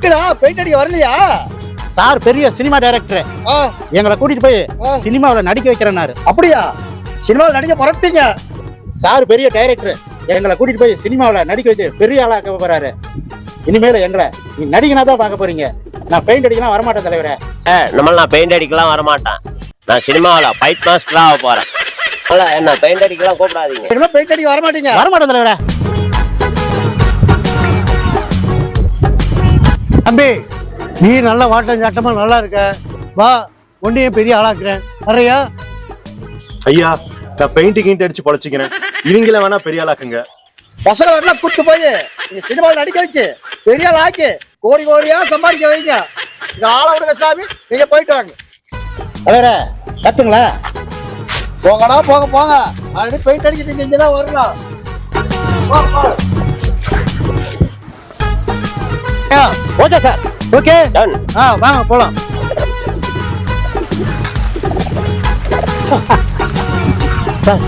எங்கடா பெயிண்ட் அடிக்க வரலையா? சார் பெரிய சினிமா டைரக்டர் எங்களை கூட்டிட்டு போய் சினிமாவில் நடிக்க வைக்கிறேன்னாரு. அப்படியா? சினிமாவில் நடிக்க புறப்பட்டீங்க? சார் பெரிய டைரக்டர் எங்களை கூட்டிட்டு போய் சினிமாவில் நடிக்க வச்சு பெரிய ஆளாக்க போறாரு. இனிமேல எங்களை நீ நடிகனா தான் பார்க்க போறீங்க. நான் பெயிண்ட் அடிக்கலாம் வரமாட்டேன் தலைவரே. நான் பெயிண்ட் அடிக்கலாம் வரமாட்டேன். நான் சினிமாவில் ஃபைட் மாஸ்டரா போறேன். என்ன பெயிண்ட் அடிக்கலாம் கூப்பிடாதீங்க. என்ன பெயிண்ட் அடிக்க வரமாட்டீங்க? வரமாட்டேன் தலைவரே. தம்பி நீ நல்ல வாட்டம் சாட்டமா நல்லா இருக்க, வா ஒன்னையும் பெரிய ஆளாக்குறேன் வரையா? ஐயா நான் பெயிண்ட் அடிச்சு பொழைச்சிக்கிறேன், இவங்கள வேணா பெரிய ஆளாக்குங்க. பசங்க வரலாம் கூட்டு போய் நீங்க சினிமாவில் நடிக்க வச்சு பெரிய ஆள் ஆக்கி கோடி கோடியா சம்பாதிக்க வைங்க. இந்த ஆளை விடுங்க சாமி, நீங்க போயிட்டு வாங்க. தலைவரே கத்துங்களா? போங்கடா போங்க போங்க. ஆல்ரெடி பெயிண்ட் அடிக்க நீங்க தான் வரலாம். Okay sir. ஓகே வாங்க போலாம். சார்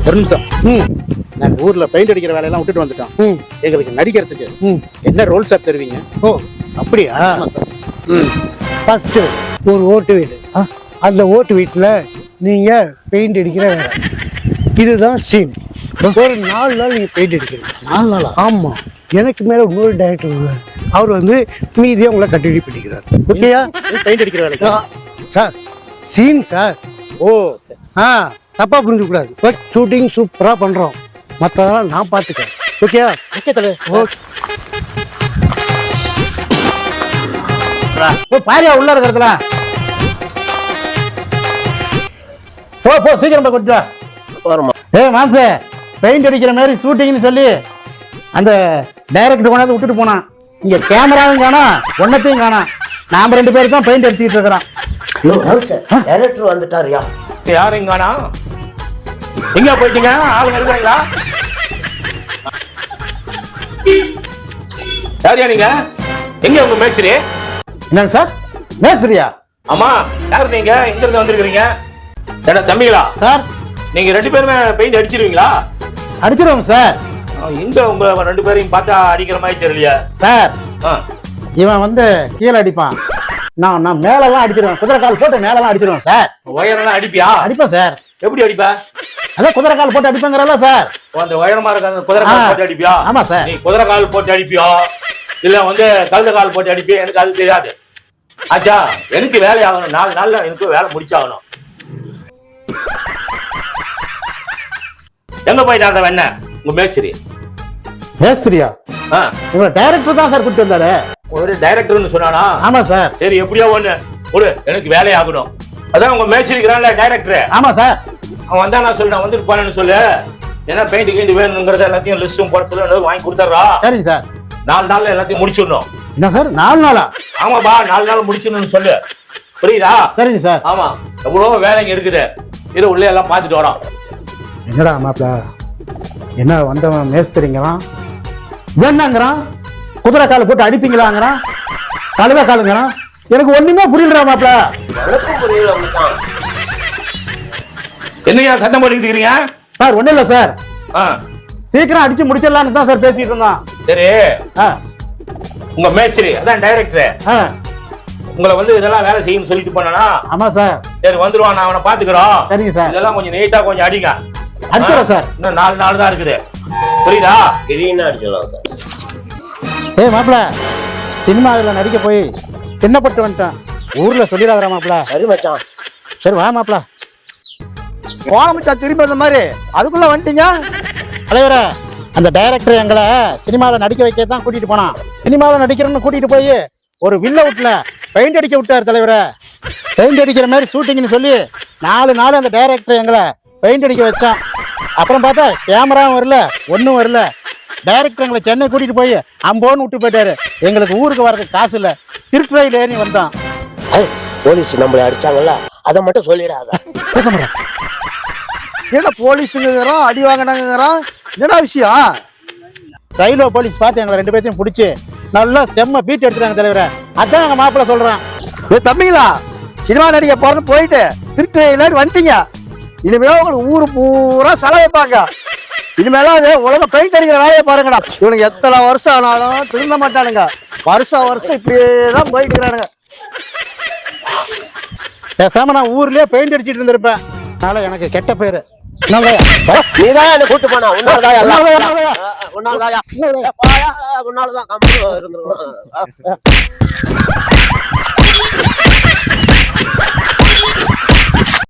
ஒரு நிமிஷம். நாங்க ஊர்ல பெயிண்ட் அடிக்கிற வேலையெல்லாம் விட்டுட்டு வந்துட்டோம். எங்களுக்கு நடிக்கிறதுக்கு என்ன ரோல் சார் தருவீங்க? ஓ அப்படியா? ஃபர்ஸ்ட் ஒரு ஓட்டு வீடு, அந்த ஓட்டு வீட்டில் நீங்க பெயிண்ட் அடிக்கிற வேலை. இதுதான் சீன். ஒரு 4 நாள் நீங்க பெயிண்ட் அடிக்கிறீங்க. 4 நாளா? ஆமா. எனக்கு மேல இன்னொரு டைரக்டர் உள்ளார், அவர் வந்து மீதியா உங்களை கண்டினியூ பண்ணிக்கிறார். ஓகேயா? பெயிண்ட் அடிக்கிற வேலைக்கு சார் சீன் சார். ஓ தப்பா புரிஞ்சுக்க கூடாது. ஷூட்டிங் சூப்பரா பண்றோம், மற்றதெல்லாம் நான் பார்த்துக்கிறேன். ஓகேயா? ஓகே தலைவர். பாரியா உள்ள இருக்கிறதுல போ சீக்கிரம் கொஞ்சம். மாசு பெயிண்ட் அடிக்கிற மாதிரி ஷூட்டிங்னு சொல்லி அந்த டைரக்டர் கொண்டாந்து விட்டுட்டு போனான். இங்க கேமராவும் காணோம், ஒன்னத்தையும் காணோம். நாம 2 பேரும் தான் பெயிண்ட் அடிச்சுக்கிட்டு இருக்கிறோம். டைரக்டர் வந்துட்டாருயா? யாரும் காணா? எங்க போயிட்டீங்க? ஆளுங்க இருக்கிறீங்களா? யாரியா நீங்க? எங்க உங்க மேஸ்திரி? என்னங்க சார் மேஸ்திரியா? ஆமா. யாரு நீங்க? எங்க இருந்து வந்திருக்கீங்க? தம்பிங்களா சார்? நீங்க 2 பேருமே பெயிண்ட் அடிச்சிருவீங்களா? அடிச்சிருவோம் சார். எங்க உங்க 2 பேரையும் பார்த்தா அடிக்கிற மாதிரி தெரியலையா சார்? இவன் வந்து கீழே அடிப்பான், நான் மேலெல்லாம் அடிச்சிருவேன். குதிரை கால் போட்டு மேலெல்லாம் அடிச்சிருவேன் சார். உயரெல்லாம் அடிப்பியா? அடிப்பேன் சார். எப்படி அடிப்பா? அதான் குதிரை கால் போட்டு அடிப்பேங்கிறல்ல சார். அந்த உயரமா இருக்க அந்த குதிரை கால் போட்டு அடிப்பியா? ஆமா சார். நீ குதிரை கால் போட்டு அடிப்பியோ இல்ல வந்து கழுத கால் போட்டு அடிப்பியா? எனக்கு அது தெரியாது. ஆச்சா, எனக்கு வேலை ஆகணும். 4 நாள்ல எனக்கு வேலை முடிச்சாகணும். எங்க போயிட்டா அந்த வெண்ண உங்க மேஸ்திரி? மேஸ்திரியா? உங்க டைரக்டர் தான் சார் கூப்பிட்டு வந்தாரு. ஒரு டைரக்டர்னு சொன்னானா? ஆமா சார். சரி எப்படியோ ஒண்ணு ஒரு எனக்கு வேலை ஆகணும். அதான் உங்க மேஸ்திரிக்கிறான்ல டைரக்டர். ஆமா சார். அவன் வந்தா நான் சொல்றேன், வந்துட்டு போனேன்னு சொல்லு. ஏன்னா பெயிண்ட் கிண்ட் வேணுங்கிறத எல்லாத்தையும் லிஸ்டும் போட சொல்லி வாங்கி கொடுத்துட்றா. சரிங்க சார். 4 நாள்ல எல்லாத்தையும் முடிச்சிடணும். என்ன சார் 4 நாளா? ஆமாப்பா, 4 நாள் முடிச்சிடணும்னு சொல்லு. புரியுதா? சரிங்க சார். ஆமா, எவ்வளவு வேலைங்க இருக்குது. இது உள்ளே எல்லாம் பார்த்துட்டு வரோம். என்னடா மாப்பிள, என்ன வந்தவன் மேஸ்திரிங்களாம் என்னங்கிறான், குதிரை கால் போட்டு அடிப்பீங்களாங்கிறான், கழுத காலுங்கிறான். எனக்கு ஒண்ணுமே புரியலடா மாப்பிள. புரியல உங்களுக்கு? என்னையா சத்தம் போட்டுக்கிட்டு இருக்கீங்க? சார் ஒண்ணும் இல்ல சார், சீக்கிரம் அடிச்சு முடிச்சிடலான்னு தான் சார் பேசிட்டு இருந்தான். சரி, உங்க மேஸ்திரி அதான் டைரக்டர் உங்களை வந்து இதெல்லாம் வேலை செய்யணும்னு சொல்லிட்டு போனானா? ஆமா சார். சரி வந்துருவான், நான் அவனை பாத்துக்கிறோம். சரிங்க சார். இதெல்லாம் கொஞ்சம் நீட்டா கொஞ்சம் அடிங்க. அடிச்சிடறேன் சார். இன்னும் 4 நாள் தான் இருக்குது. புரியுதா? இது அடிச்சிடலாம் சார். மாப்பிள, சினிமாவில் நடிக்க போய் சின்னப்பட்டு வந்துட்டேன். ஊர்ல சொல்லிடாதரா மாப்பிள. சரி மச்சான். சரி வா மாப்பிள. போன மச்சா திரும்பி வந்த மாதிரி அதுக்குள்ள வந்துட்டீங்க. தலைவரே, அந்த டைரக்டர் எங்களை சினிமாவில் நடிக்க வைக்க தான் கூட்டிட்டு போனான். சினிமாவில் நடிக்கிறேன்னு கூட்டிட்டு போய் ஒரு வில்ல விட்டுல பெயிண்ட் அடிக்க விட்டார் தலைவரே. பெயிண்ட் அடிக்கிற மாதிரி ஷூட்டிங்னு சொல்லி 4 நாள் அந்த டைரக்டர் எங்களை பெயிண்ட் அடிக்க வச்சான். அப்புறம் பார்த்தா கேமராவும் வரல, ஒன்றும் வரல. டைரக்டர் எங்களை சென்னை கூட்டிட்டு போய் அம்போன்னு விட்டு போயிட்டாரு. எங்களுக்கு ஊருக்கு வர்றதுக்கு காசு இல்லை, திருட்டுறையில் ஏறி வந்தான். போலீஸ் நம்மளை அடிச்சாங்கல்ல, அதை மட்டும் சொல்லிடாத. பேச மாட்டேன். என்ன போலீஸுங்கிறான், அடி வாங்கினாங்கிறான், என்னடா விஷயம்? ரயில்வே போலீஸ் பார்த்து எங்களை 2 பேர்த்தையும் பிடிச்சி நல்லா செம்ம பீட் எடுத்துட்டாங்க தலைவரை. அதான் எங்க மாப்பிள்ள சொல்றான். தம்பிங்களா, சினிமா நடிக்க போறேன்னு போயிட்டு திருட்டு வந்துட்டீங்க. இனிமே உங்களுக்கு ஊரு பூரா செலவு வைப்பாங்க. இனிமேலாம் அது உலக பெயிண்ட் அடிக்கிற வேலையை பாருங்கடா. இவனுக்கு எத்தனை வருஷம் ஆனாலும் திருந்த மாட்டானுங்க. வருஷம் இப்படியே தான் போயிட்டு இருக்கிறானுங்க. பேசாம நான் ஊர்லயே பெயிண்ட் அடிச்சிட்டு இருந்திருப்பேன். அதனால எனக்கு கெட்ட பேரு. நீதான் என்ன கூட்டு போனா உன்னாலதான் எல்லாம். உன்னாலதான். உன்னாலதான் உன்னாலதான் இருந்துருக்கணும்.